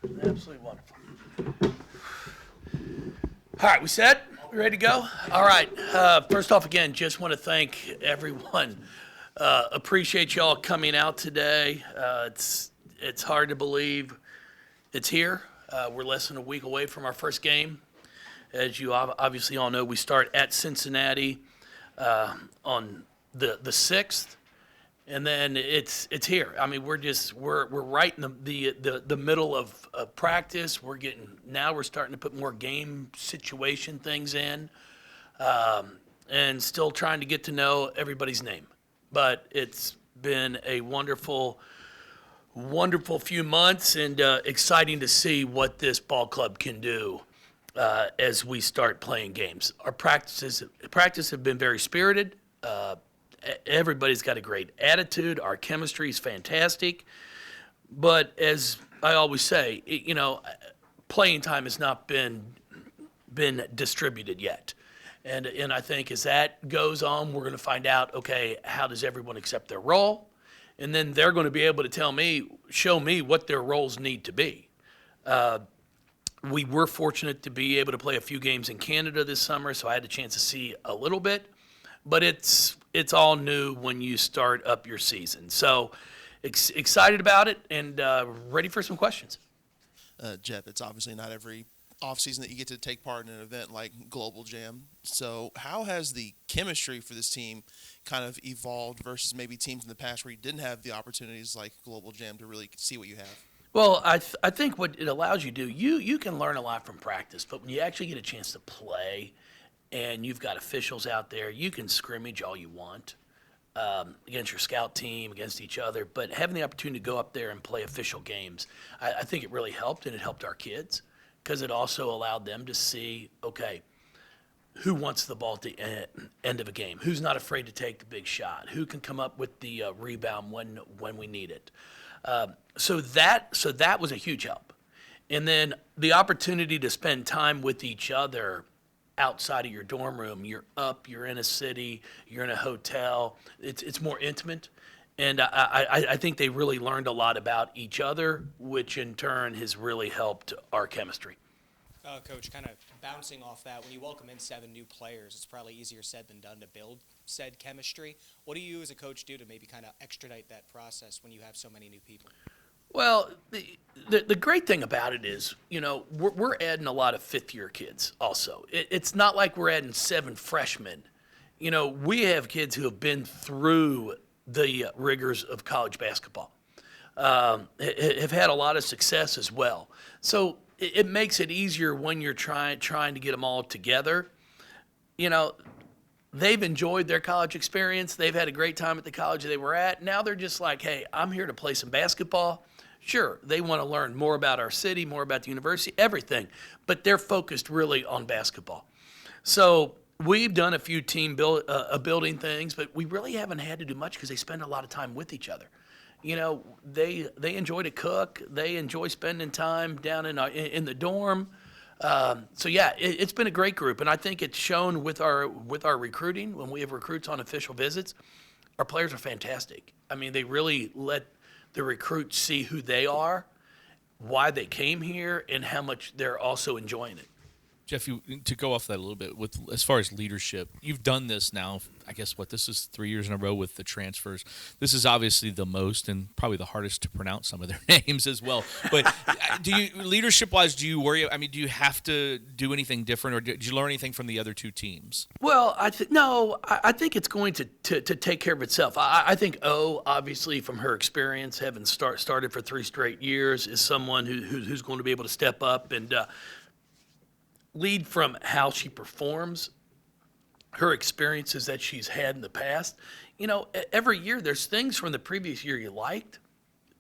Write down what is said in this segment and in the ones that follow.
Absolutely wonderful. All right, we set? We ready to go? All right. First off, again, just want to thank everyone. Appreciate y'all coming out today. It's hard to believe it's here. We're less than a week away from our first game. As you obviously all know, we start at Cincinnati on the 6th. And then it's here. I mean, we're right in the middle of practice. We're starting to put more game situation things in, and still trying to get to know everybody's name. But it's been a wonderful few months, and exciting to see what this ball club can do as we start playing games. Our practices have been very spirited. Everybody's got a great attitude. Our chemistry is fantastic. But as I always say, playing time has not been distributed yet. And I think as that goes on, we're going to find out, okay, how does everyone accept their role? And then they're going to be able to show me what their roles need to be. We were fortunate to be able to play a few games in Canada this summer, so I had a chance to see a little bit. But it's all new when you start up your season. So excited about it and ready for some questions. Jeff, it's obviously not every offseason that you get to take part in an event like Global Jam. So how has the chemistry for this team kind of evolved versus maybe teams in the past where you didn't have the opportunities like Global Jam to really see what you have? Well, I think what it allows you to do, you can learn a lot from practice, but when you actually get a chance to play and you've got officials out there, you can scrimmage all you want against your scout team, against each other. But having the opportunity to go up there and play official games, I think it really helped, and it helped our kids because it also allowed them to see, okay, who wants the ball at the end of a game? Who's not afraid to take the big shot? Who can come up with the rebound when we need it? So that was a huge help. And then the opportunity to spend time with each other outside of your dorm room. You're in a city, you're in a hotel. It's more intimate. And I think they really learned a lot about each other, which in turn has really helped our chemistry. Coach, kind of bouncing off that, when you welcome in 7 new players, it's probably easier said than done to build said chemistry. What do you as a coach do to maybe kind of expedite that process when you have so many new people? Well, the great thing about it is, we're adding a lot of fifth-year kids also. It's not like we're adding 7 freshmen. We have kids who have been through the rigors of college basketball, have had a lot of success as well. So it makes it easier when you're trying to get them all together. They've enjoyed their college experience. They've had a great time at the college they were at. Now they're just like, hey, I'm here to play some basketball. Sure, they want to learn more about our city, more about the university, everything, but they're focused really on basketball. So we've done a few team building things, but we really haven't had to do much because they spend a lot of time with each other. They enjoy to cook. They enjoy spending time down in the dorm. So yeah, it's been a great group, and I think it's shown with our recruiting. When we have recruits on official visits, our players are fantastic. I mean, they really let the recruits see who they are, why they came here, and how much they're also enjoying it. Jeff, to go off that a little bit, as far as leadership, you've done this now, I guess, this is 3 years in a row with the transfers. This is obviously the most and probably the hardest to pronounce some of their names as well. But leadership-wise, do you worry? I mean, do you have to do anything different, or did you learn anything from the other 2 teams? Well, I think it's going to take care of itself. I think obviously from her experience, having started for 3 straight years, is someone who's going to be able to step up and lead from how she performs, her experiences that she's had in the past. Every year there's things from the previous year you liked,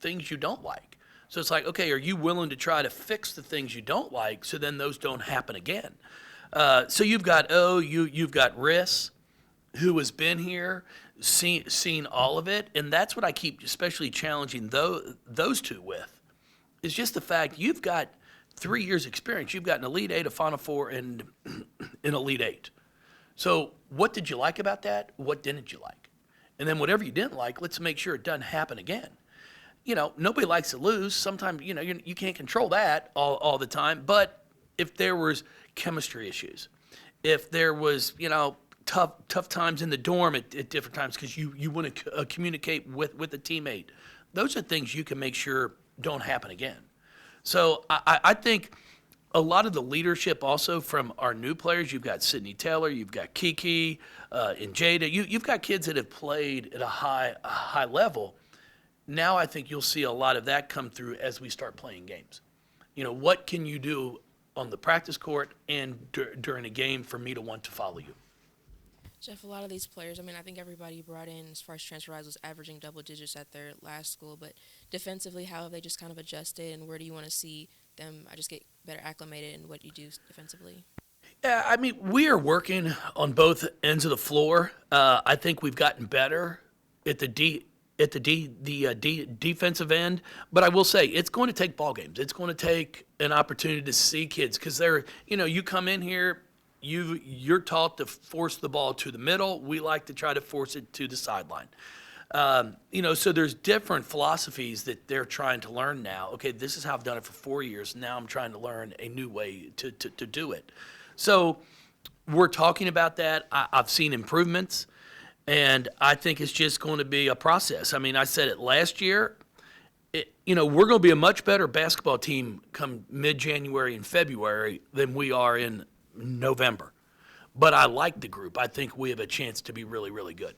things you don't like. So it's like, okay, are you willing to try to fix the things you don't like so then those don't happen again? So you've got you've got Riss, who has been here, seen all of it, and that's what I keep especially challenging those 2 with, is just the fact you've got 3 years experience. You've got an Elite 8, a Final Four, and an Elite 8. So what did you like about that? What didn't you like? And then whatever you didn't like, let's make sure it doesn't happen again. nobody likes to lose. Sometimes, you can't control that all the time. But if there was chemistry issues, if there was, tough times in the dorm at different times because you want to communicate with a teammate, those are things you can make sure don't happen again. So I think a lot of the leadership also from our new players, you've got Sydney Taylor, you've got Kiki, and Jada. You've got kids that have played at a high level. Now I think you'll see a lot of that come through as we start playing games. What can you do on the practice court and during a game for me to want to follow you? Jeff, a lot of these players, I think everybody you brought in as far as transfer-wise was averaging double digits at their last school, but defensively, how have they just kind of adjusted, and where do you want to see them just get better acclimated in what you do defensively? Yeah, we are working on both ends of the floor. I think we've gotten better at the defensive end, but I will say it's going to take ball games. It's going to take an opportunity to see kids because you come in here, you're taught to force the ball to the middle. We like to try to force it to the sideline. So there's different philosophies that they're trying to learn now. Okay, this is how I've done it for 4 years. Now I'm trying to learn a new way to do it. So we're talking about that. I've seen improvements, and I think it's just going to be a process. I said it last year. We're going to be a much better basketball team come mid-January and February than we are in November. But I like the group. I think we have a chance to be really, really good.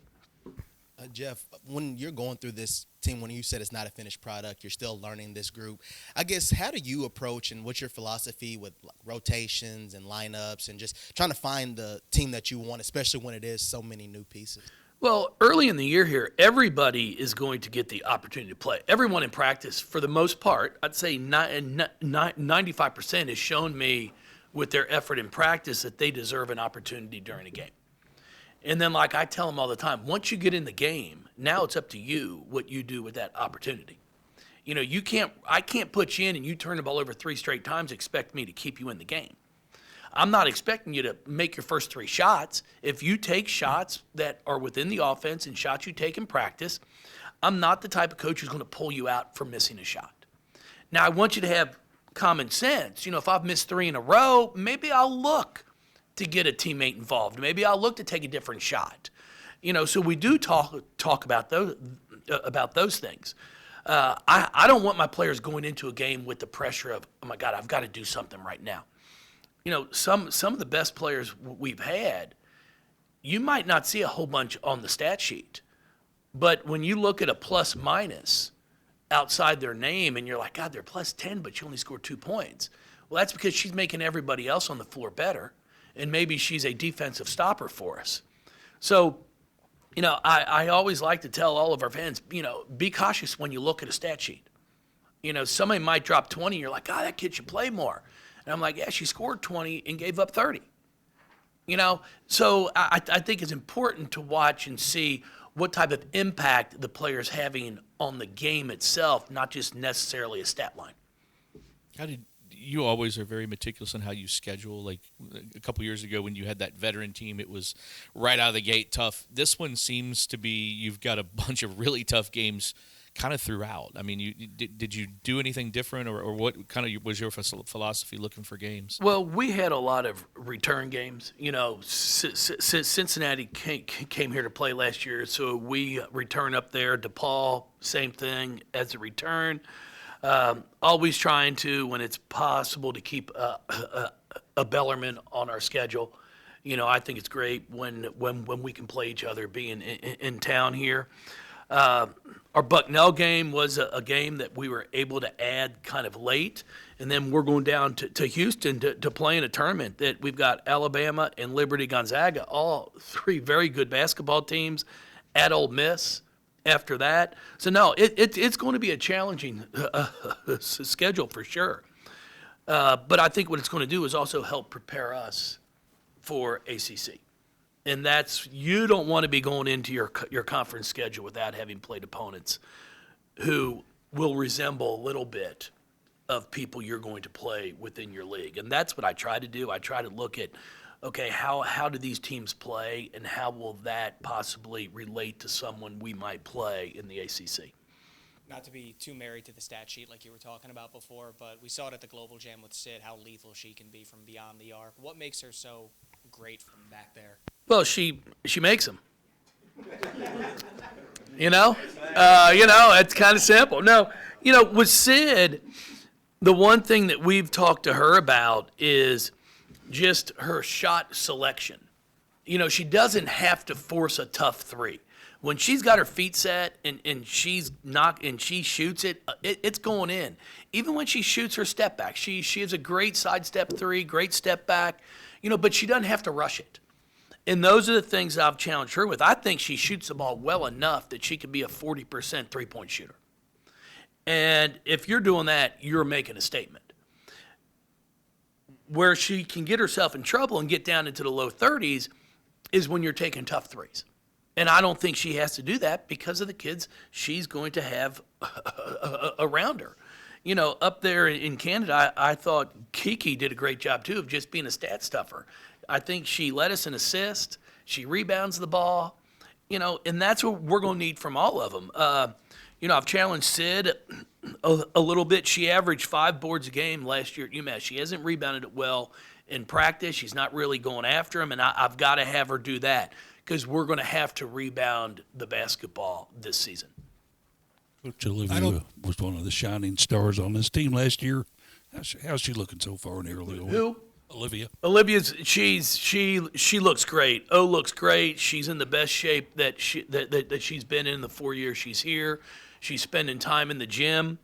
Jeff, when you're going through this team, when you said it's not a finished product, you're still learning this group. I guess, how do you approach and what's your philosophy with rotations and lineups and just trying to find the team that you want, especially when it is so many new pieces? Well, early in the year here, everybody is going to get the opportunity to play. Everyone in practice, for the most part, I'd say 95% has shown me with their effort in practice that they deserve an opportunity during a game. And then, like I tell them all the time, once you get in the game, now it's up to you what you do with that opportunity. I can't put you in and you turn the ball over 3 straight times, expect me to keep you in the game. I'm not expecting you to make your first 3 shots. If you take shots that are within the offense and shots you take in practice, I'm not the type of coach who's going to pull you out for missing a shot. Now, I want you to have common sense. If I've missed 3 in a row, maybe I'll look to get a teammate involved. Maybe I'll look to take a different shot. So we do talk about those things. I don't want my players going into a game with the pressure of, oh my God, I've got to do something right now. Some of the best players we've had, you might not see a whole bunch on the stat sheet, but when you look at a plus minus outside their name and you're like, God, they're plus 10, but you only scored 2 points. Well, that's because she's making everybody else on the floor better, and maybe she's a defensive stopper for us. So, I always like to tell all of our fans, be cautious when you look at a stat sheet. Somebody might drop 20, you're like, God, that kid should play more. And I'm like, yeah, she scored 20 and gave up 30. So I think it's important to watch and see what type of impact the player's having on the game itself, not just necessarily a stat line. You always are very meticulous in how you schedule. Like a couple years ago when you had that veteran team, it was right out of the gate tough. This one seems to be you've got a bunch of really tough games kind of throughout. Did you do anything different, or what kind of was your philosophy looking for games? Well, we had a lot of return games. Cincinnati came here to play last year, so we return up there. DePaul, same thing as a return. Always trying to, when it's possible, to keep a Bellarmine on our schedule. I think it's great when we can play each other being in town here. Our Bucknell game was a game that we were able to add kind of late, and then we're going down to Houston to play in a tournament that we've got Alabama and Liberty Gonzaga, all 3 very good basketball teams, at Ole Miss after that. So, no, it's going to be a challenging schedule for sure. But I think what it's going to do is also help prepare us for ACC. And that's, you don't want to be going into your conference schedule without having played opponents who will resemble a little bit of people you're going to play within your league. And that's what I try to do. I try to look at, okay, how do these teams play, and how will that possibly relate to someone we might play in the ACC? Not to be too married to the stat sheet like you were talking about before, but we saw it at the Global Jam with Sid, how lethal she can be from beyond the arc. What makes her so great from back there? Well, she makes them. It's kind of simple. No, with Sid, the one thing that we've talked to her about is just her shot selection. She doesn't have to force a tough three. When she's got her feet set and she shoots it, it's going in. Even when she shoots her step back, she has a great sidestep three, great step back, but she doesn't have to rush it. And those are the things I've challenged her with. I think she shoots the ball well enough that she could be a 40% three-point shooter. And if you're doing that, you're making a statement. Where she can get herself in trouble and get down into the low 30s is when you're taking tough threes. And I don't think she has to do that because of the kids she's going to have around her. Up there in Canada, I thought Kiki did a great job, too, of just being a stat stuffer. I think she led us an assist. She rebounds the ball, and that's what we're going to need from all of them. I've challenged Sid a little bit. She averaged 5 boards a game last year at UMass. She hasn't rebounded it well in practice. She's not really going after him, and I've got to have her do that because we're going to have to rebound the basketball this season. Coach Olivia was one of the shining stars on this team last year. How's she looking so far in the early going? Who? Olivia. She looks great. Looks great. She's in the best shape that she's been in the 4 years she's here. She's spending time in the gym.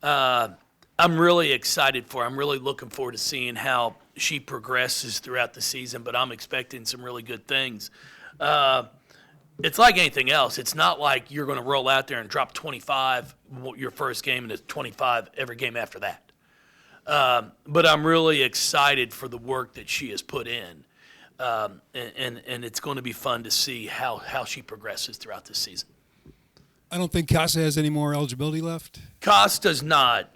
I'm really excited for her. I'm really looking forward to seeing how she progresses throughout the season, but I'm expecting some really good things. It's like anything else. It's not like you're going to roll out there and drop 25 your first game and it's 25 every game after that. But I'm really excited for the work that she has put in, and it's going to be fun to see how she progresses throughout this season. I don't think Casa has any more eligibility left. Koss does not.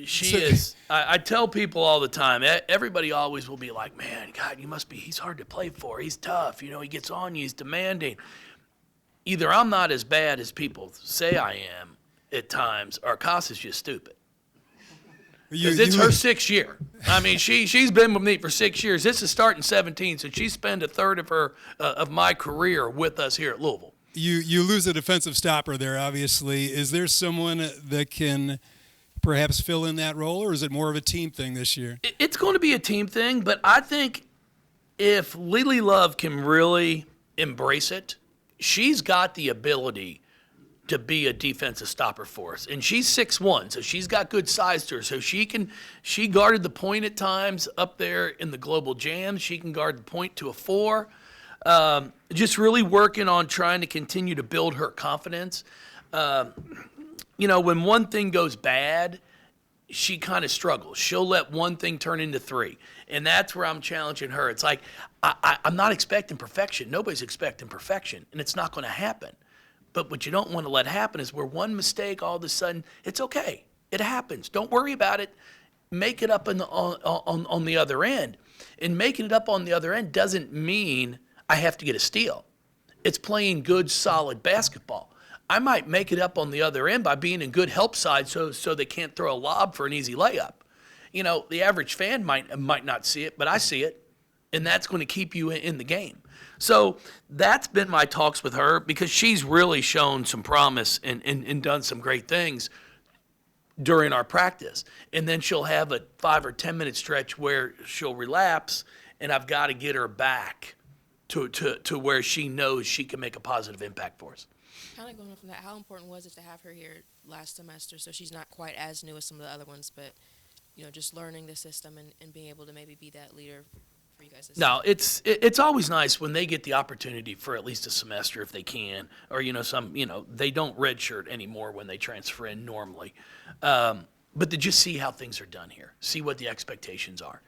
She is. I tell people all the time, everybody always will be like, man, God, he's hard to play for. He's tough. He gets on you. He's demanding. Either I'm not as bad as people say I am at times, or Koss is just stupid. Because it's her 6th year. I mean, she's been with me for 6 years. This is starting 17, so she spent a third of my career with us here at Louisville. You lose a defensive stopper there, obviously. Is there someone that can perhaps fill in that role, or is it more of a team thing this year? It's going to be a team thing, but I think if Lily Love can really embrace it, she's got the ability to be a defensive stopper for us. And she's 6'1", so she's got good size to her. So she guarded the point at times up there in the Global Jam. She can guard the point to a 4. Just really working on trying to continue to build her confidence. When one thing goes bad, she kind of struggles. She'll let one thing turn into 3. And that's where I'm challenging her. It's like, I'm not expecting perfection. Nobody's expecting perfection, and it's not going to happen. But what you don't want to let happen is where one mistake, all of a sudden, it's okay. It happens. Don't worry about it. Make it up on the other end. And making it up on the other end doesn't mean I have to get a steal. It's playing good, solid basketball. I might make it up on the other end by being in good help side so they can't throw a lob for an easy layup. The average fan might not see it, but I see it, and that's going to keep you in the game. So that's been my talks with her because she's really shown some promise and done some great things during our practice. And then she'll have a 5 or 10 minute stretch where she'll relapse, and I've got to get her back to where she knows she can make a positive impact for us. Kind of going from that, how important was it to have her here last semester so she's not quite as new as some of the other ones, but just learning the system and being able to maybe be that leader for you guys this No, it's always nice when they get the opportunity for at least a semester if they can, or they don't redshirt anymore when they transfer in normally, but to just see how things are done here, see what the expectations are.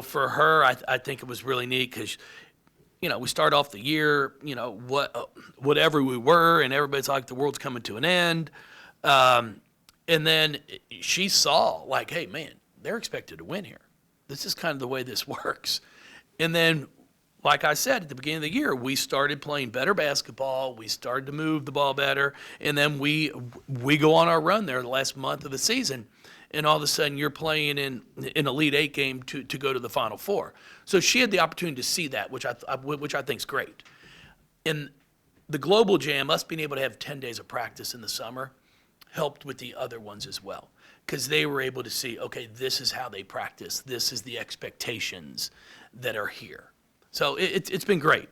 For her, I think it was really neat because we start off the year, whatever we were, and everybody's like the world's coming to an end, and then she saw like, hey man, they're expected to win here. This is kind of the way this works. And then like I said at the beginning of the year, we started playing better basketball. We started to move the ball better, and then we go on our run there the last month of the season, and all of a sudden you're playing in an Elite Eight game to go to the Final Four. So she had the opportunity to see that, which I think is great. And the Global Jam, us being able to have 10 days of practice in the summer, helped with the other ones as well, because they were able to see, okay, this is how they practice. This is the expectations that are here. So it's been great.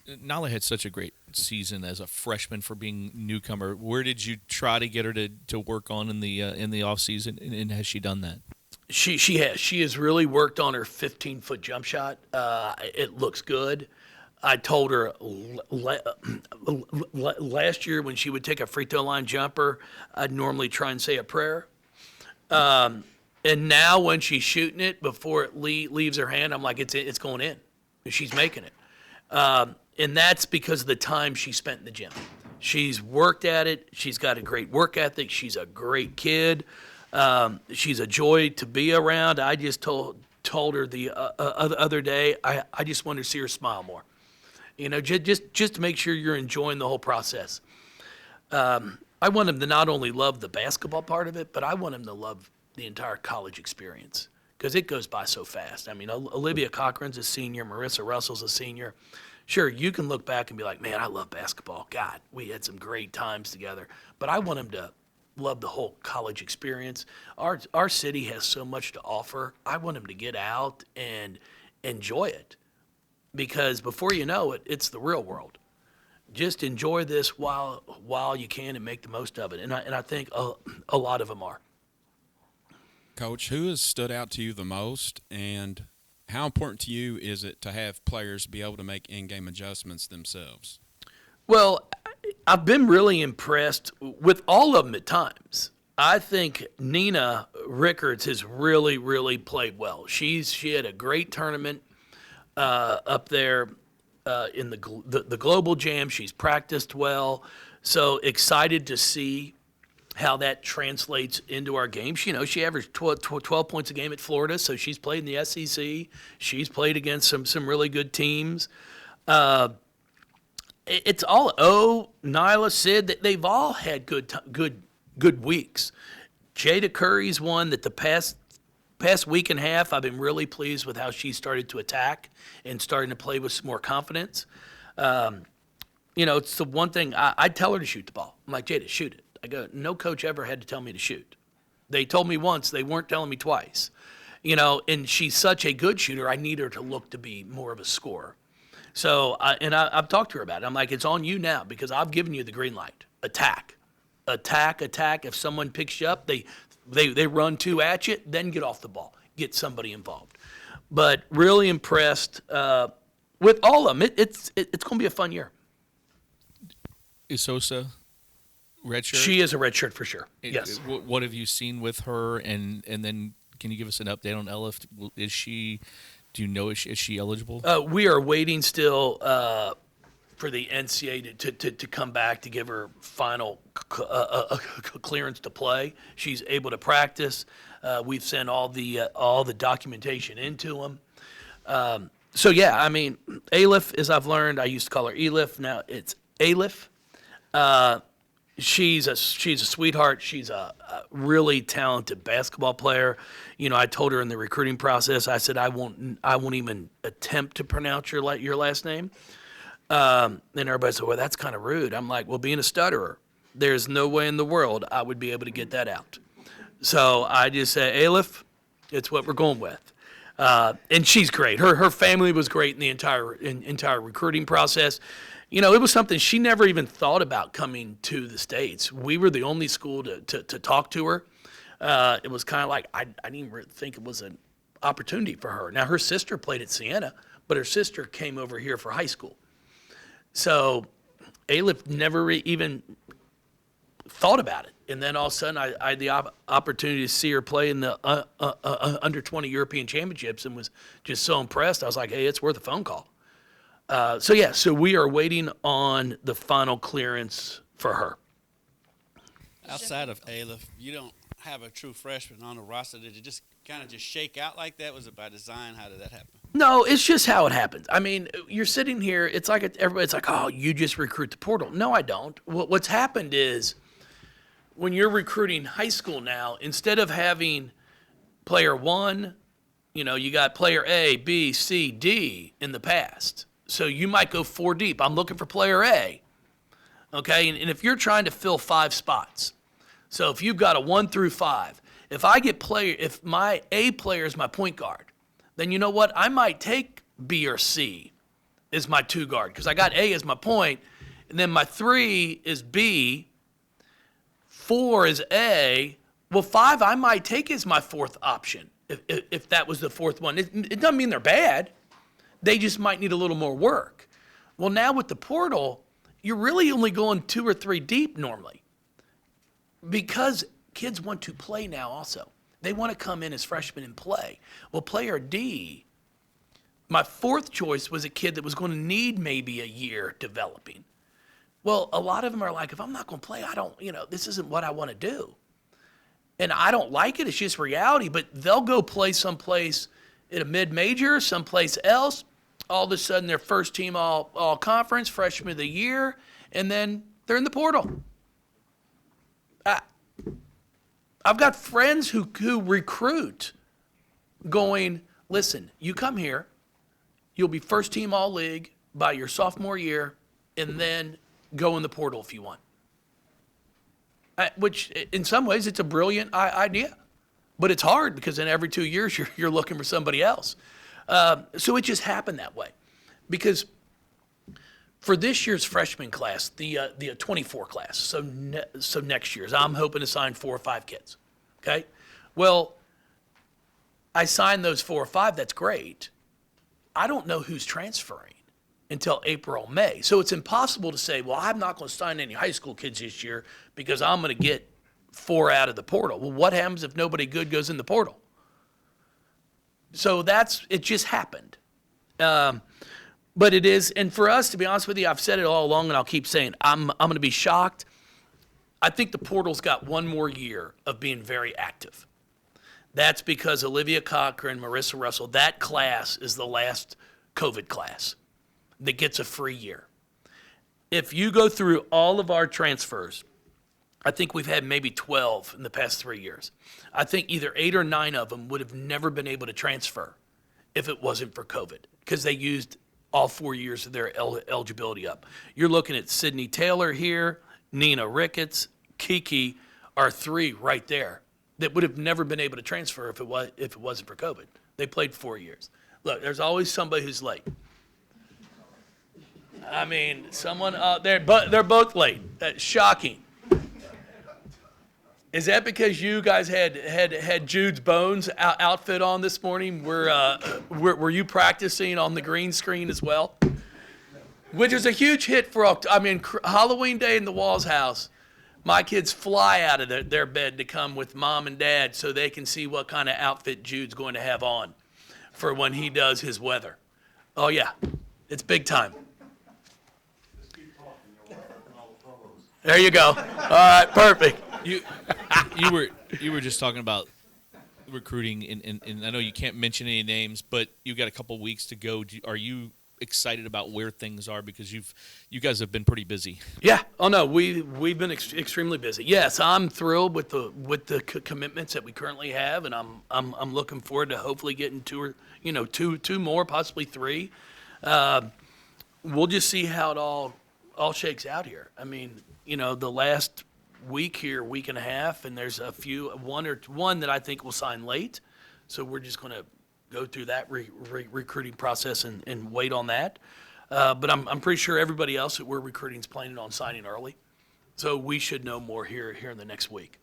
Nyla had such a great season as a freshman for being newcomer. Where did you try to get her to work on in the off season, and has she done that? She has. She has really worked on her 15-foot jump shot. It looks good. I told her last year when she would take a free throw line jumper, I'd normally try and say a prayer. And now when she's shooting it before it leaves her hand, I'm like, it's going in. She's making it. And that's because of the time she spent in the gym. She's worked at it. She's got a great work ethic. She's a great kid. She's a joy to be around. I just told her the other day, I just wanted to see her smile more. You know, just to make sure you're enjoying the whole process. I want them to not only love the basketball part of it, but I want them to love the entire college experience, because it goes by so fast. I mean, Olivia Cochran's a senior, Marissa Russell's a senior. Sure, you can look back and be like, man, I love basketball. God, we had some great times together. But I want them to love the whole college experience. Our city has so much to offer. I want them to get out and enjoy it, because before you know it, it's the real world. Just enjoy this while you can and make the most of it. And I think a lot of them are. Coach, who has stood out to you the most, and how important to you is it to have players be able to make in-game adjustments themselves? Well, I've been really impressed with all of them at times. I think Nina Rickards has really, really played well. She had a great tournament up there in the Global Jam. She's practiced well. So excited to see how that translates into our game. She averaged 12 points a game at Florida, so she's played in the SEC. She's played against some really good teams. It's all Nyla, Sid, they've all had good weeks. Jada Curry's one that the past week and a half, I've been really pleased with how she started to attack and starting to play with some more confidence. It's the one thing I tell her to shoot the ball. I'm like, Jada, shoot it. I go, no coach ever had to tell me to shoot. They told me once, they weren't telling me twice. And she's such a good shooter, I need her to look to be more of a scorer. So, I've talked to her about it. I'm like, it's on you now, because I've given you the green light. Attack. If someone picks you up, they run two at you, then get off the ball. Get somebody involved. But really impressed with all of them. It's going to be a fun year. Is Sosa redshirt? She is a redshirt for sure. Yes. What have you seen with her, and then can you give us an update on Ella? Is she eligible? We are waiting still for the NCAA to come back to give her final clearance to play. She's able to practice. We've sent all the documentation into them. So yeah, I mean, Alif, as I've learned, I used to call her Elif. Now it's Alif. She's a sweetheart. She's a really talented basketball player. I told her in the recruiting process, I said I won't even attempt to pronounce your last name. And everybody said, well, that's kind of rude. I'm like, well, being a stutterer, there's no way in the world I would be able to get that out. So I just say, Alif, it's what we're going with. And she's great. Her family was great in the entire recruiting process. It was something she never even thought about coming to the States. We were the only school to talk to her. It was kind of like, I didn't even think it was an opportunity for her. Now, her sister played at Siena, but her sister came over here for high school. So Alif never even thought about it. And then all of a sudden, I had the opportunity to see her play in the under-20 European Championships and was just so impressed. I was like, hey, it's worth a phone call. So we are waiting on the final clearance for her. Outside of Alif, you don't have a true freshman on the roster. Did you just kind of just shake out like that? Was it by design? How did that happen? No, it's just how it happens. I mean, you're sitting here. It's like everybody's like, "Oh, you just recruit the portal." No, I don't. What's happened is when you're recruiting high school now, instead of having player one, you got player A, B, C, D in the past. So you might go 4 deep. I'm looking for player A. Okay, and if you're trying to fill 5 spots, so if you've got a 1 through 5, if my A player is my point guard, then you know what? I might take B or C as my 2 guard because I got A as my point, and then my 3 is B, 4 is A. Well, 5 I might take as my 4th option if that was the 4th one. It doesn't mean they're bad. They just might need a little more work. Well, now with the portal, you're really only going 2 or 3 deep normally because kids want to play now also. They want to come in as freshmen and play. Well, player D, my 4th choice was a kid that was going to need maybe a year developing. Well, a lot of them are like, if I'm not going to play, this isn't what I want to do. And I don't like it. It's just reality. But they'll go play someplace at a mid-major, someplace else. All of a sudden, they're first team all conference, freshman of the year, and then they're in the portal. I've got friends who recruit going, listen, you come here, you'll be first team all league by your sophomore year, and then go in the portal if you want. Which in some ways it's a brilliant idea, but it's hard because in every 2 years you're looking for somebody else. So it just happened that way because for this year's freshman class, the 24 class, so next year's, I'm hoping to sign 4 or 5 kids, okay? Well, I signed those 4 or 5, that's great. I don't know who's transferring until April, May. So it's impossible to say, well, I'm not going to sign any high school kids this year because I'm going to get 4 out of the portal. Well, what happens if nobody good goes in the portal? So it just happened. But it is, and for us, to be honest with you, I've said it all along and I'll keep saying, I'm going to be shocked. I think the portal's got 1 more year of being very active. That's because Olivia Cochran, Marissa Russell, that class is the last COVID class that gets a free year. If you go through all of our transfers, I think we've had maybe 12 in the past 3 years. I think either 8 or 9 of them would have never been able to transfer if it wasn't for COVID because they used all 4 years of their eligibility up. You're looking at Sydney Taylor here, Nina Ricketts, Kiki are 3 right there that would have never been able to transfer if it wasn't for COVID. They played 4 years. Look, there's always somebody who's late. I mean, someone they're both late. That's shocking. Is that because you guys had Jude's Bones outfit on this morning? Were you practicing on the green screen as well? Which is a huge hit for Halloween Day in the Walz house. My kids fly out of their bed to come with mom and dad so they can see what kind of outfit Jude's going to have on for when he does his weather. Oh yeah, it's big time. There you go. All right, perfect. You were just talking about recruiting, and I know you can't mention any names, but you've got a couple weeks to go. Are you excited about where things are because you guys have been pretty busy? Yeah. Oh no, we've been extremely busy. Yes, I'm thrilled with the commitments that we currently have, and I'm looking forward to hopefully getting two more, possibly 3. We'll just see how it all shakes out here. I mean, the last week here, week and a half, and there's one that I think will sign late. So we're just going to go through that recruiting process and wait on that. But I'm pretty sure everybody else that we're recruiting is planning on signing early. So we should know more here in the next week.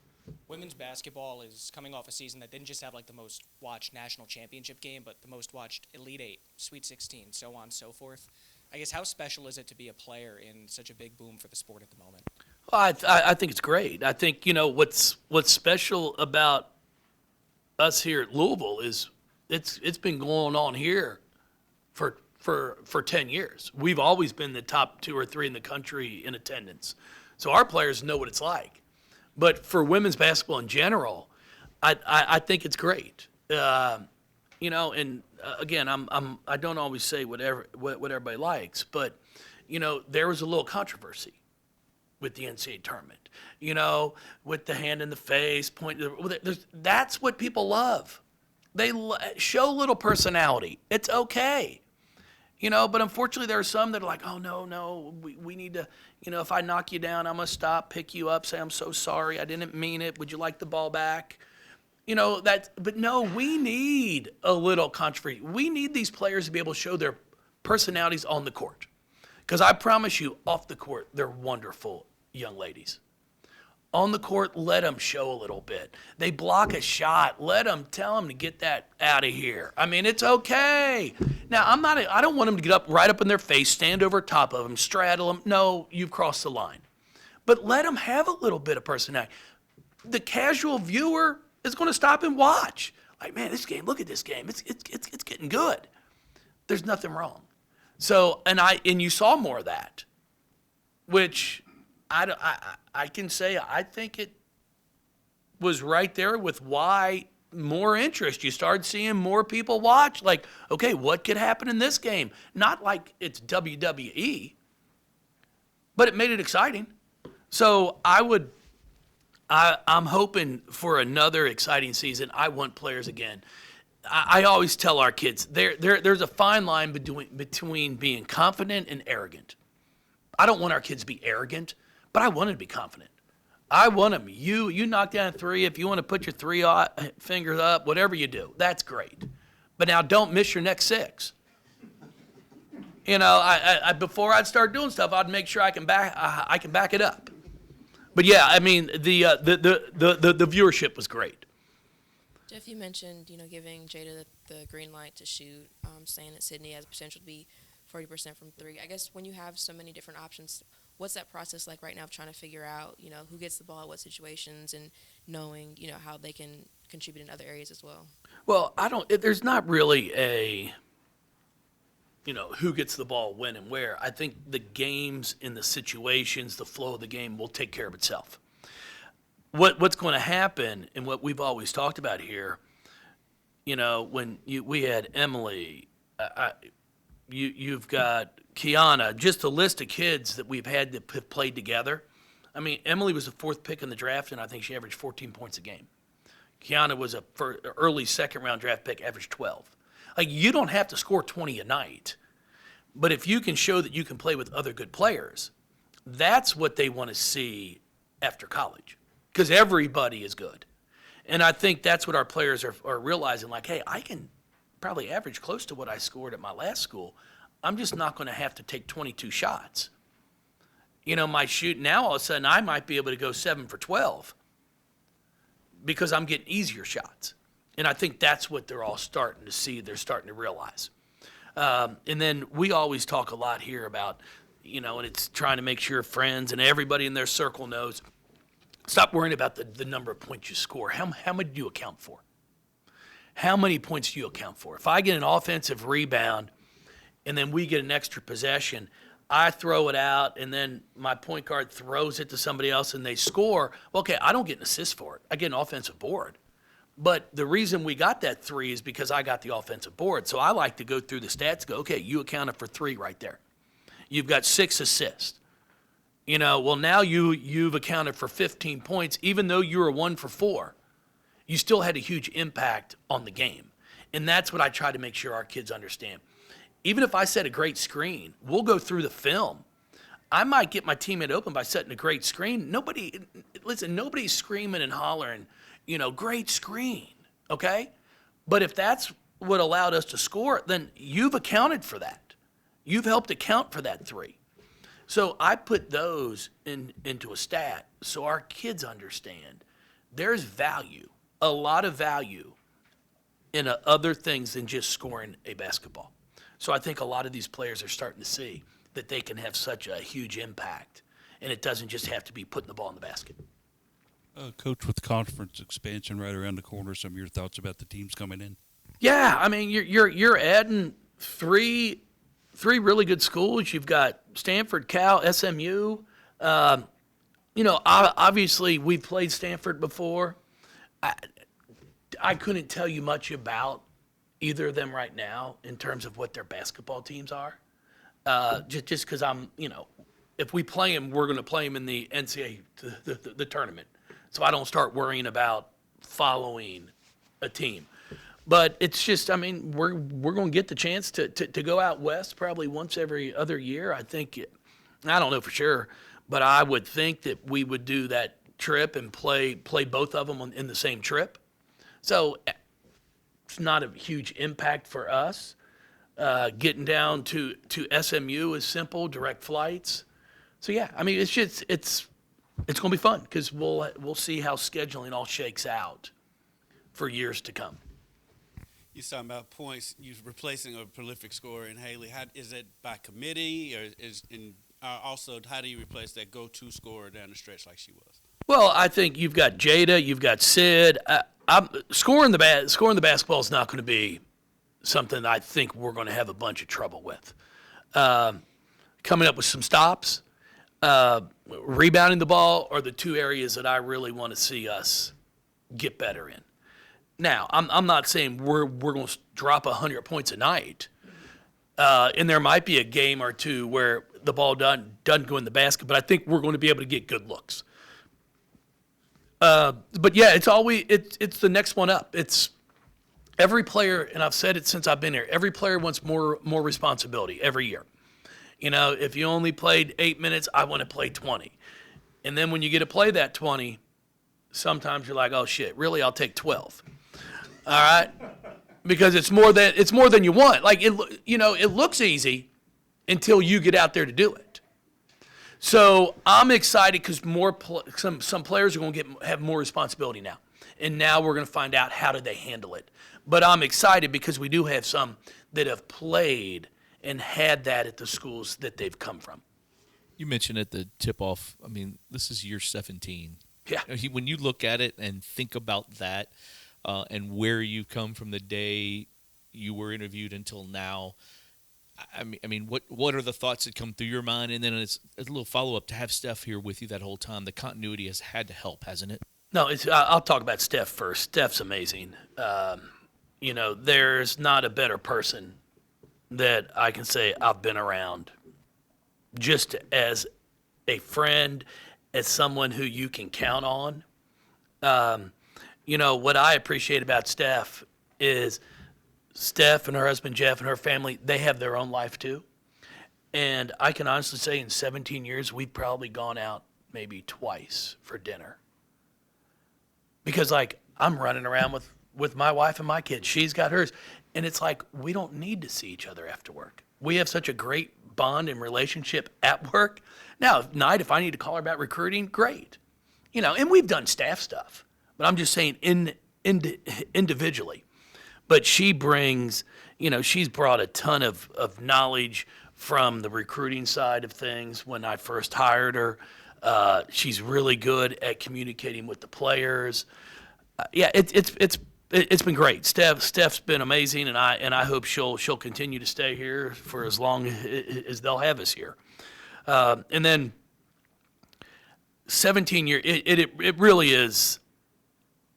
Women's basketball is coming off a season that didn't just have like the most watched national championship game, but the most watched Elite 8, Sweet 16, so on and so forth. I guess how special is it to be a player in such a big boom for the sport at the moment? Well, I think it's great. I think what's special about us here at Louisville is it's been going on here for 10 years. We've always been the top 2 or 3 in the country in attendance, so our players know what it's like. But for women's basketball in general, I think it's great. And again, I don't always say what everybody likes, but there was a little controversy with the NCAA tournament. With the hand in the face, that's what people love. They show little personality. It's okay. But unfortunately there are some that are like, oh, no, we need to, if I knock you down, I'm going to stop, pick you up, say, I'm so sorry, I didn't mean it. Would you like the ball back? But no, we need a little controversy. We need these players to be able to show their personalities on the court. Because I promise you, off the court, they're wonderful young ladies. On the court, let them show a little bit. They block a shot, tell them to get that out of here. I mean, it's okay. Now, I don't want them to get up right up in their face, stand over top of them, straddle them. No, you've crossed the line. But let them have a little bit of personality. The casual viewer is going to stop and watch. Like, man, this game, look at this game. It's getting good. There's nothing wrong. So, and you saw more of that, which I can say I think it was right there with why more interest. You started seeing more people watch. Like, okay, what could happen in this game? Not like it's WWE, but it made it exciting. So I'm hoping for another exciting season. I want players again. I always tell our kids there's a fine line between being confident and arrogant. I don't want our kids to be arrogant, but I want them to be confident. I want them. You knock down a three. If you want to put your three fingers up, whatever you do, that's great. But now don't miss your next six. I before I'd start doing stuff, I'd make sure I can back it up. But yeah, I mean the viewership was great. Jeff, you mentioned giving Jada the green light to shoot, saying that Sydney has potential to be 40% from three. I guess when you have so many different options, what's that process like right now of trying to figure out who gets the ball at what situations and knowing how they can contribute in other areas as well? Well, there's not really a who gets the ball when and where. I think the games and the situations, the flow of the game will take care of itself. What's going to happen, and what we've always talked about here, when we had Emily, you've got Kiana, just a list of kids that we've had that have played together. I mean, Emily was the fourth pick in the draft, and I think she averaged 14 points a game. Kiana was a early second-round draft pick, averaged 12. Like, you don't have to score 20 a night, but if you can show that you can play with other good players, that's what they want to see after college, because everybody is good. And I think that's what our players are realizing, like, hey, I can probably average close to what I scored at my last school. I'm just not going to have to take 22 shots. My shoot now, all of a sudden, I might be able to go 7 for 12 because I'm getting easier shots. And I think that's what they're all starting to see. They're starting to realize. And then we always talk a lot here about, and it's trying to make sure friends and everybody in their circle knows, stop worrying about the number of points you score. How many do you account for? How many points do you account for? If I get an offensive rebound and then we get an extra possession, I throw it out and then my point guard throws it to somebody else and they score, well, okay, I don't get an assist for it. I get an offensive board. But the reason we got that three is because I got the offensive board. So I like to go through the stats, go, okay, you accounted for 3 right there. You've got 6 assists. Well, now you've accounted for 15 points, even though you were 1 for 4. You still had a huge impact on the game. And that's what I try to make sure our kids understand. Even if I set a great screen, we'll go through the film. I might get my teammate open by setting a great screen. Nobody's screaming and hollering, great screen, okay? But if that's what allowed us to score, then you've accounted for that. You've helped account for that 3. So I put those into a stat so our kids understand there's value, a lot of value in other things than just scoring a basketball. So I think a lot of these players are starting to see that they can have such a huge impact, and it doesn't just have to be putting the ball in the basket. Coach, with conference expansion right around the corner, some of your thoughts about the teams coming in? Yeah, I mean, you're adding three really good schools. You've got Stanford, Cal, SMU. Obviously we've played Stanford before. I couldn't tell you much about either of them right now in terms of what their basketball teams are. Just because if we play them, we're going to play them in the NCAA, the tournament. So I don't start worrying about following a team. But it's just, we're going to get the chance to go out west probably once every other year. I think, I don't know for sure, but I would think that we would do that trip and play both of them in the same trip. So it's not a huge impact for us. Getting down to SMU is simple, direct flights. So yeah, it's just it's going to be fun because we'll see how scheduling all shakes out for years to come. You're talking about points. You're replacing a prolific scorer in Haley. How is it by committee, or also how do you replace that go-to scorer down the stretch like she was? Well, I think you've got Jada, you've got Sid. Scoring the basketball is not going to be something I think we're going to have a bunch of trouble with. Coming up with some stops, rebounding the ball are the two areas that I really want to see us get better in. Now, I'm not saying we're going to drop 100 points a night, and there might be a game or two where the ball doesn't go in the basket, but I think we're going to be able to get good looks. But yeah, it's the next one up. It's every player, and I've said it since I've been here. Every player wants more responsibility every year. If you only played 8 minutes, I want to play 20, and then when you get to play that 20, sometimes you're like, oh shit, really? I'll take 12. All right, because it's more than you want. Like it looks easy until you get out there to do it. So I'm excited because some players are going to have more responsibility now, and now we're going to find out how do they handle it. But I'm excited because we do have some that have played and had that at the schools that they've come from. You mentioned at the tip-off, this is year 17. Yeah. When you look at it and think about that and where you come from the day you were interviewed until now, what are the thoughts that come through your mind? And then it's a little follow-up to have Steph here with you that whole time. The continuity has had to help, hasn't it? No, I'll talk about Steph first. Steph's amazing. There's not a better person that I can say I've been around just as a friend, as someone who you can count on. What I appreciate about Steph is Steph and her husband Jeff and her family, they have their own life too. And I can honestly say in 17 years, we've probably gone out maybe twice for dinner. Because I'm running around with my wife and my kids. She's got hers. And it's like, we don't need to see each other after work. We have such a great bond and relationship at work. Now, at night, if I need to call her about recruiting, great. And we've done staff stuff. But I'm just saying individually. But she brings, she's brought a ton of knowledge from the recruiting side of things when I first hired her. She's really good at communicating with the players. It's been great. Steph's been amazing, and I hope she'll continue to stay here for as long as they'll have us here. And then 17 years, it really is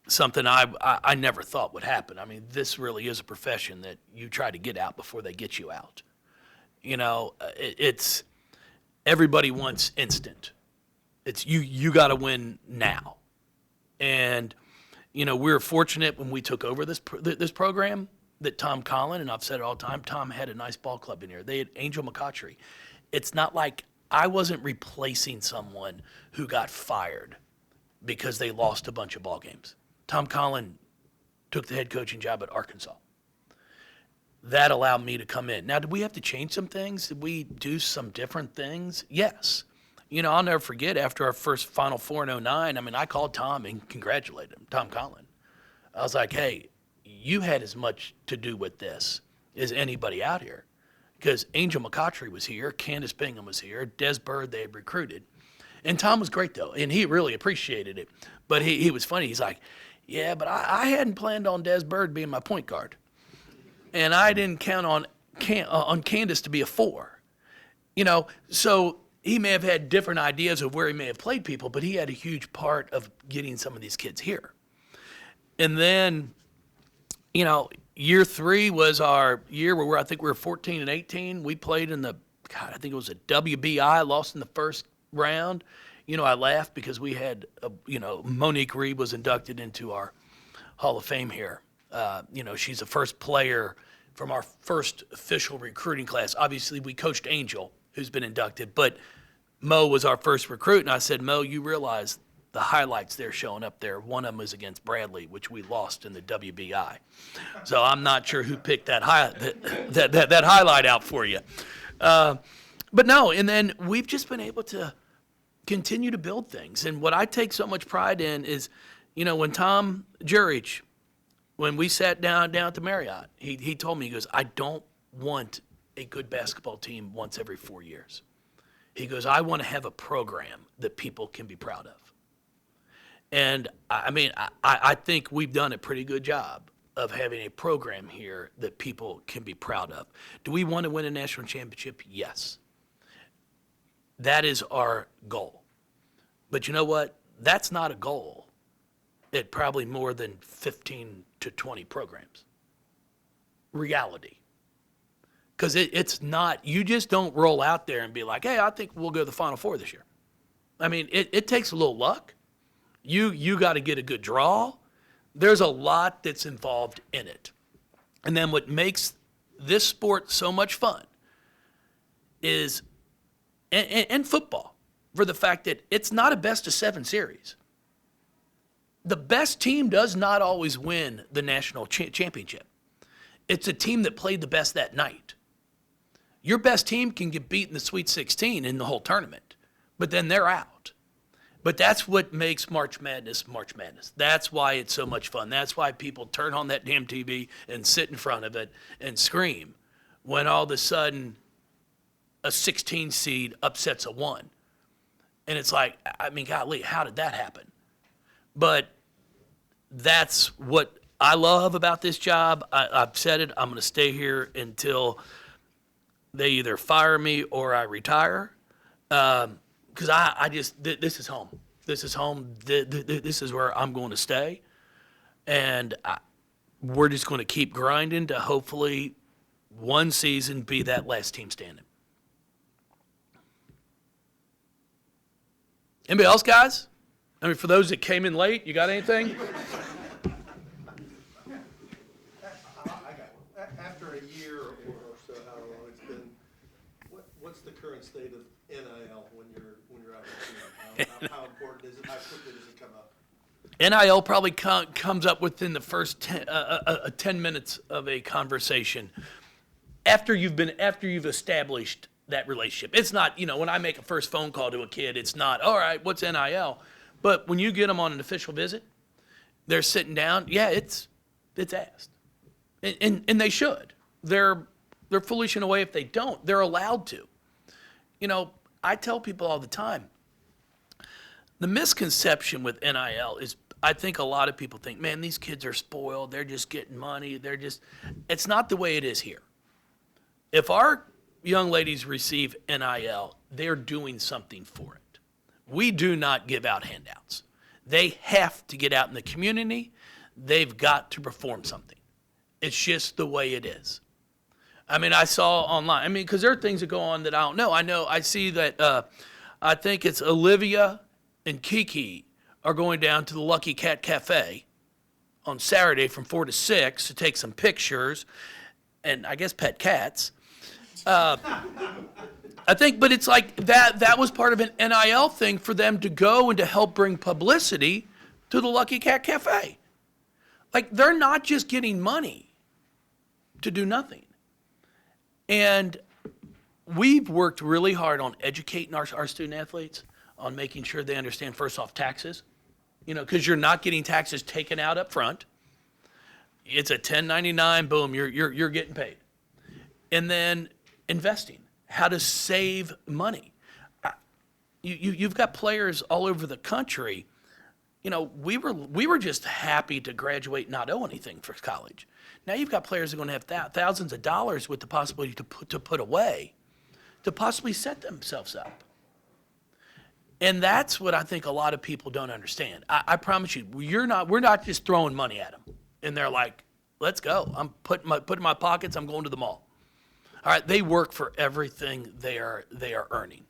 something I never thought would happen. This really is a profession that you try to get out before they get you out. It's everybody wants instant. It's you got to win now, and we were fortunate when we took over this program that Tom Collin, and I've said it all the time, Tom had a nice ball club in here. They had Angel McCautry. It's not like I wasn't replacing someone who got fired because they lost a bunch of ball games. Tom Collin took the head coaching job at Arkansas. That allowed me to come in. Now, did we have to change some things? Did we do some different things? Yes. I'll never forget after our first Final Four in 2009, I called Tom and congratulated him, Tom Collin. I was like, hey, you had as much to do with this as anybody out here. Because Angel McCautry was here, Candace Bingham was here, Des Bird they had recruited. And Tom was great, though, and he really appreciated it. But he was funny. He's like, yeah, but I hadn't planned on Des Bird being my point guard. And I didn't count on Candace to be a 4. So he may have had different ideas of where he may have played people, but he had a huge part of getting some of these kids here. And then year 3 was our year where I think we were 14 and 18. We played in I think it was a WBI, lost in the first round. I laughed because we had, Monique Reed was inducted into our Hall of Fame here. She's the first player from our first official recruiting class. Obviously, we coached Angel, who's been inducted, but Mo was our first recruit. And I said, Mo, you realize the highlights they're showing up there, one of them was against Bradley, which we lost in the WBI. So I'm not sure who picked that highlight out for you. But no, and then we've just been able to continue to build things. And what I take so much pride in is, when Tom Jurich, when we sat down at the Marriott, he told me, he goes, I don't want a good basketball team once every 4 years. He goes, I want to have a program that people can be proud of. And I think we've done a pretty good job of having a program here that people can be proud of. Do we want to win a national championship? Yes. That is our goal. But you know what? That's not a goal at probably more than 15 to 20 programs. Reality. Because it's not, you just don't roll out there and be like, hey, I think we'll go to the Final Four this year. It takes a little luck. You got to get a good draw. There's a lot that's involved in it. And then what makes this sport so much fun is, and football, for the fact that it's not a best-of-7 series. The best team does not always win the national championship. It's a team that played the best that night. Your best team can get beat in the Sweet 16 in the whole tournament, but then they're out. But that's what makes March Madness March Madness. That's why it's so much fun. That's why people turn on that damn TV and sit in front of it and scream when all of a sudden a 16 seed upsets a 1. And it's like, golly, how did that happen? But that's what I love about this job. I've said it. I'm going to stay here until they either fire me or I retire. Because this is home. This is home. This is where I'm going to stay. And we're just going to keep grinding to hopefully one season be that last team standing. Anybody else, guys? For those that came in late, you got anything? After a year or so, how long it's been, what's the current state of NIL when you're out of the team? How important is it? How quickly does it come up? NIL probably comes up within the first 10 minutes of a conversation after you've established that relationship. It's not, when I make a first phone call to a kid, it's not, all right, what's NIL? But when you get them on an official visit, they're sitting down. Yeah, it's asked, and they should. They're foolish in a way if they don't. They're allowed to. I tell people all the time, the misconception with NIL is, I think a lot of people think, man, these kids are spoiled. They're just getting money. It's not the way it is here. If our young ladies receive NIL, they're doing something for it. We do not give out handouts. They have to get out in the community. They've got to perform something. It's just the way it is. I saw online, because there are things that go on that I don't know. I see that I think it's Olivia and Kiki are going down to the Lucky Cat Cafe on Saturday from 4 to 6 to take some pictures and I guess pet cats. I think, but it's like that was part of an NIL thing for them to go and to help bring publicity to the Lucky Cat Cafe. Like, they're not just getting money to do nothing. And we've worked really hard on educating our student athletes, on making sure they understand, first off, taxes, because you're not getting taxes taken out up front. It's a 1099, boom, you're getting paid. And then investing, how to save money. You've got players all over the country. We were just happy to graduate and not owe anything for college. Now you've got players that are going to have thousands of dollars with the possibility to put away, to possibly set themselves up. And that's what I think a lot of people don't understand. I promise you, we're not just throwing money at them, and they're like, let's go. I'm putting my pockets. I'm going to the mall. All right, they work for everything they are earning,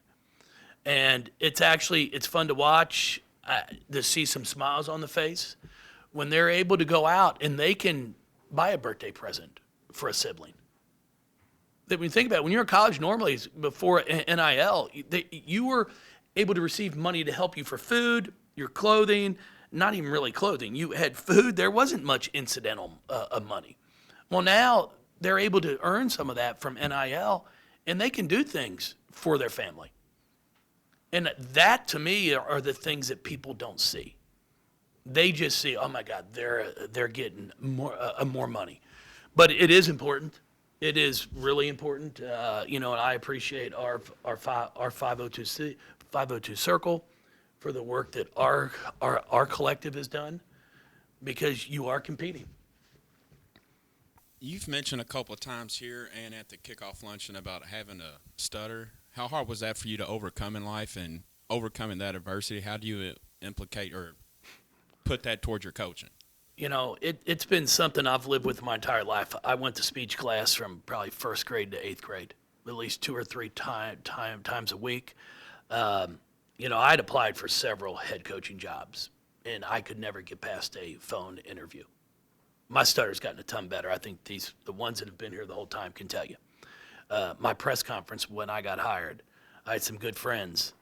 and it's fun to watch, to see some smiles on the face when they're able to go out and they can buy a birthday present for a sibling. That when you think about it, when you're in college, normally before NIL, you were able to receive money to help you for food, your clothing, not even really clothing. You had food. There wasn't much incidental money. Well, now they're able to earn some of that from NIL, and they can do things for their family. And that, to me, are the things that people don't see. They just see, oh my God, they're getting more money. But it is important. It is really important. And I appreciate our 502 Circle for the work that our collective has done, because you are competing. You've mentioned a couple of times here and at the kickoff luncheon about having a stutter. How hard was that for you to overcome in life, and overcoming that adversity? How do you implicate or put that towards your coaching? It's been something I've lived with my entire life. I went to speech class from probably first grade to eighth grade, at least 2 or 3 times a week. I'd applied for several head coaching jobs, and I could never get past a phone interview. My stutter's gotten a ton better. I think the ones that have been here the whole time can tell you. My press conference when I got hired, I had some good friends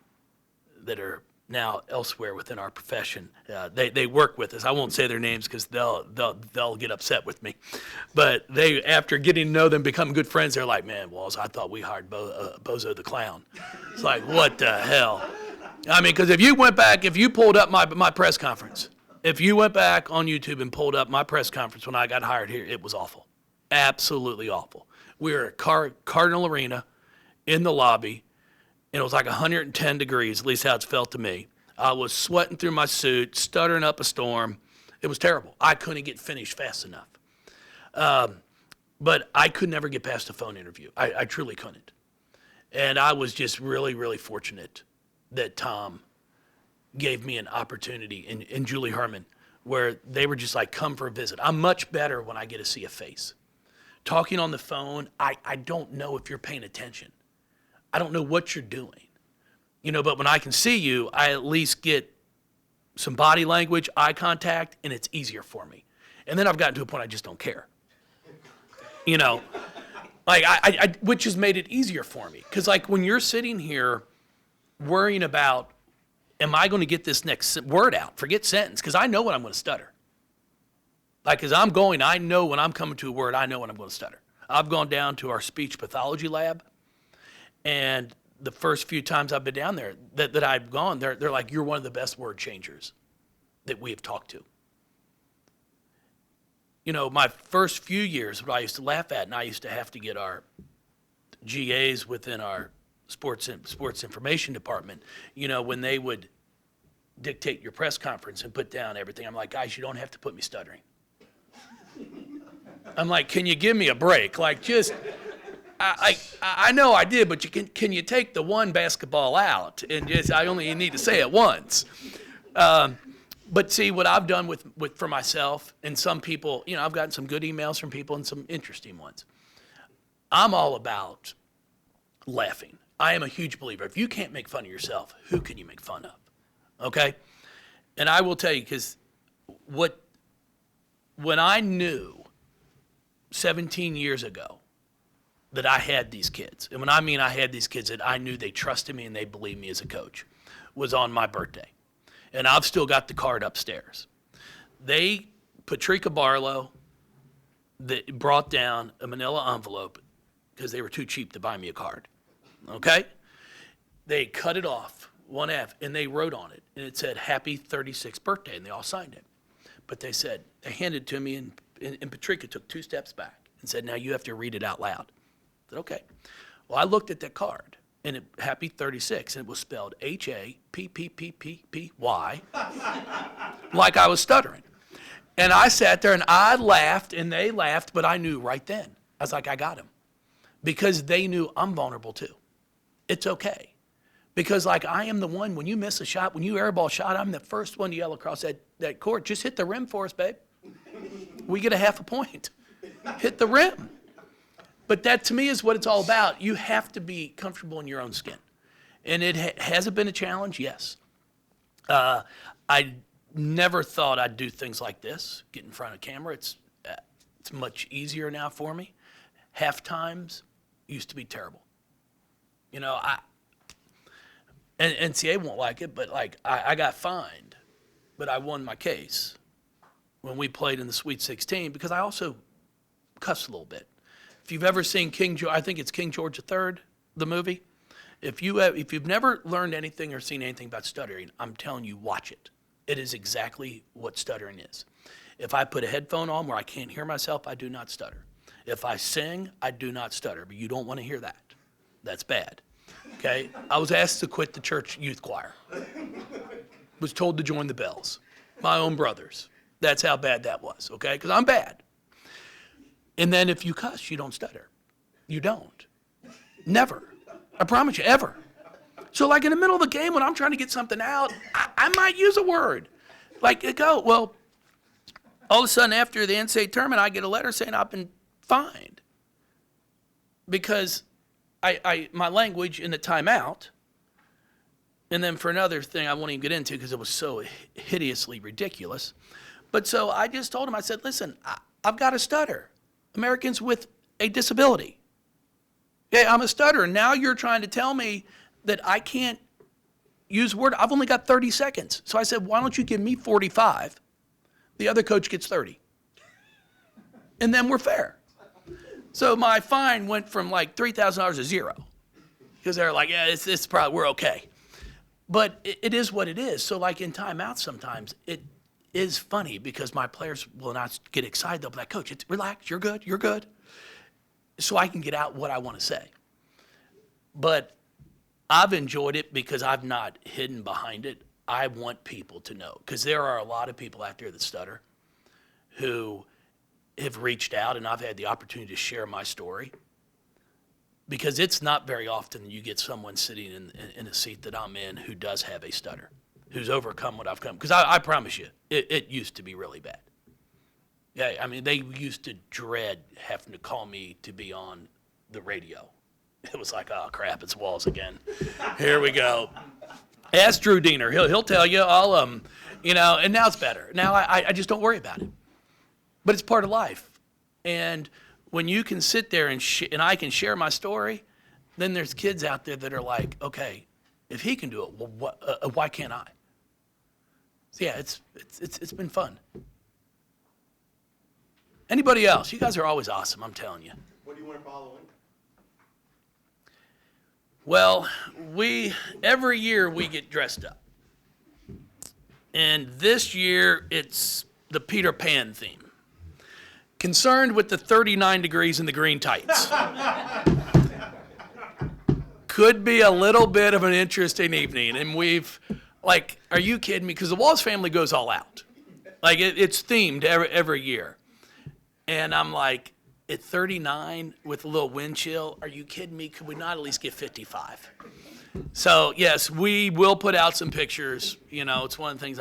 that are now elsewhere within our profession. They work with us. I won't say their names because they'll get upset with me. But they, after getting to know them, become good friends, they're like, man, Walz, I thought we hired Bozo the Clown. It's like, what the hell? I mean, because if you pulled up my press conference, if you went back on YouTube and pulled up my press conference when I got hired here, it was awful. Absolutely awful. We were at Cardinal Arena in the lobby, and it was like 110 degrees, at least how it's felt to me. I was sweating through my suit, stuttering up a storm. It was terrible. I couldn't get finished fast enough. But I could never get past a phone interview. I truly couldn't. And I was just really, really fortunate that Tom gave me an opportunity, and Julie Herman, where they were just like, come for a visit. I'm much better when I get to see a face. Talking on the phone, I don't know if you're paying attention. I don't know what you're doing. But when I can see you, I at least get some body language, eye contact, and it's easier for me. And then I've gotten to a point I just don't care. Which has made it easier for me. Because when you're sitting here worrying about, am I going to get this next word out? Forget sentence, because I know when I'm going to stutter. As I know when I'm coming to a word, I know when I'm going to stutter. I've gone down to our speech pathology lab, and the first few times I've been down there that I've gone, they're like, you're one of the best word changers that we have talked to. My first few years, what I used to laugh at, and I used to have to get our GAs within our sports information department, when they would dictate your press conference and put down everything, I'm like, guys, you don't have to put me stuttering. I'm like, can you give me a break? I know I did, but can you take the one basketball out and I only need to say it once. But see what I've done with for myself and some people, I've gotten some good emails from people and some interesting ones. I'm all about laughing. I am a huge believer. If you can't make fun of yourself, who can you make fun of? Okay? And I will tell you, because when I knew 17 years ago that I had these kids, and when I mean I had these kids that I knew they trusted me and they believed me as a coach, was on my birthday. And I've still got the card upstairs. Patricia Barlow, that brought down a manila envelope because they were too cheap to buy me a card. Okay? They cut it off, one F, and they wrote on it, and it said, happy 36th birthday, and they all signed it. But they handed it to me, and Patricia took 2 steps back and said, now you have to read it out loud. I said, okay. Well, I looked at that card, and happy 36, and it was spelled HAPPPPPY, like I was stuttering. And I sat there, and I laughed, and they laughed, but I knew right then. I was like, I got him. Because they knew I'm vulnerable too. It's okay. Because I am the one, when you miss a shot, when you airball shot, I'm the first one to yell across that court, just hit the rim for us, babe. we get a half a point. Hit the rim. But that, to me, is what it's all about. You have to be comfortable in your own skin. And it has it been a challenge? Yes. I never thought I'd do things like this, get in front of camera. It's much easier now for me. Half times used to be terrible. You know, and NCAA won't like it, but like I got fined, but I won my case when we played in the Sweet 16 because I also cussed a little bit. If you've ever seen I think it's King George III, the movie. If you've never learned anything or seen anything about stuttering, I'm telling you, watch it. It is exactly what stuttering is. If I put a headphone on where I can't hear myself, I do not stutter. If I sing, I do not stutter, but you don't want to hear that. That's bad. Okay? I was asked to quit the church youth choir. Was told to join the bells. My own brothers. That's how bad that was, okay? Because I'm bad. And then if you cuss, you don't stutter. You don't. Never. I promise you, ever. So like in the middle of the game when I'm trying to get something out, I might use a word. Like, well, all of a sudden after the NCAA tournament, I get a letter saying I've been fined because my language in the timeout, and then for another thing I won't even get into because it was so hideously ridiculous. But so I just told him, I said, listen, I've got a stutter. Americans with a disability. Yeah, I'm a stutterer. Now you're trying to tell me that I can't use word. I've only got 30 seconds. So I said, why don't you give me 45? The other coach gets 30. And then we're fair. So my fine went from like $3,000 to zero. Because they're like, yeah, it's probably, we're okay. But it is what it is. So like in timeouts sometimes, it is funny because my players will not get excited. They'll be like, coach, relax, you're good. So I can get out what I want to say. But I've enjoyed it because I've not hidden behind it. I want people to know because there are a lot of people out there that stutter who have reached out, and I've had the opportunity to share my story because it's not very often you get someone sitting in a seat that I'm in who does have a stutter, who's overcome what I've come. Because I promise you, it used to be really bad. Yeah, I mean, they used to dread having to call me to be on the radio. It was like, oh, crap, it's Walz again. Here we go. Ask Drew Diener. He'll tell you. And now it's better. Now I just don't worry about it. But it's part of life. And when you can sit there and I can share my story, then there's kids out there that are like, okay, if he can do it, well, why can't I? So yeah, it's been fun. Anybody else? You guys are always awesome, I'm telling you. What do you want to follow in? Well, every year we get dressed up. And this year it's the Peter Pan theme. Concerned with the 39 degrees in the green tights. Could be a little bit of an interesting evening. And are you kidding me? Because the Walz family goes all out. Like it's themed every year. And I'm like, at 39 with a little wind chill, are you kidding me? Could we not at least get 55? So yes, we will put out some pictures. It's one of the things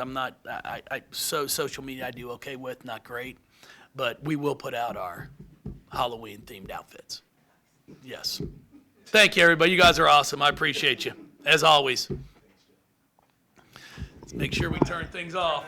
social media I do okay with, not great, but we will put out our Halloween themed outfits. Yes. Thank you, everybody. You guys are awesome. I appreciate you, as always. Let's make sure we turn things off.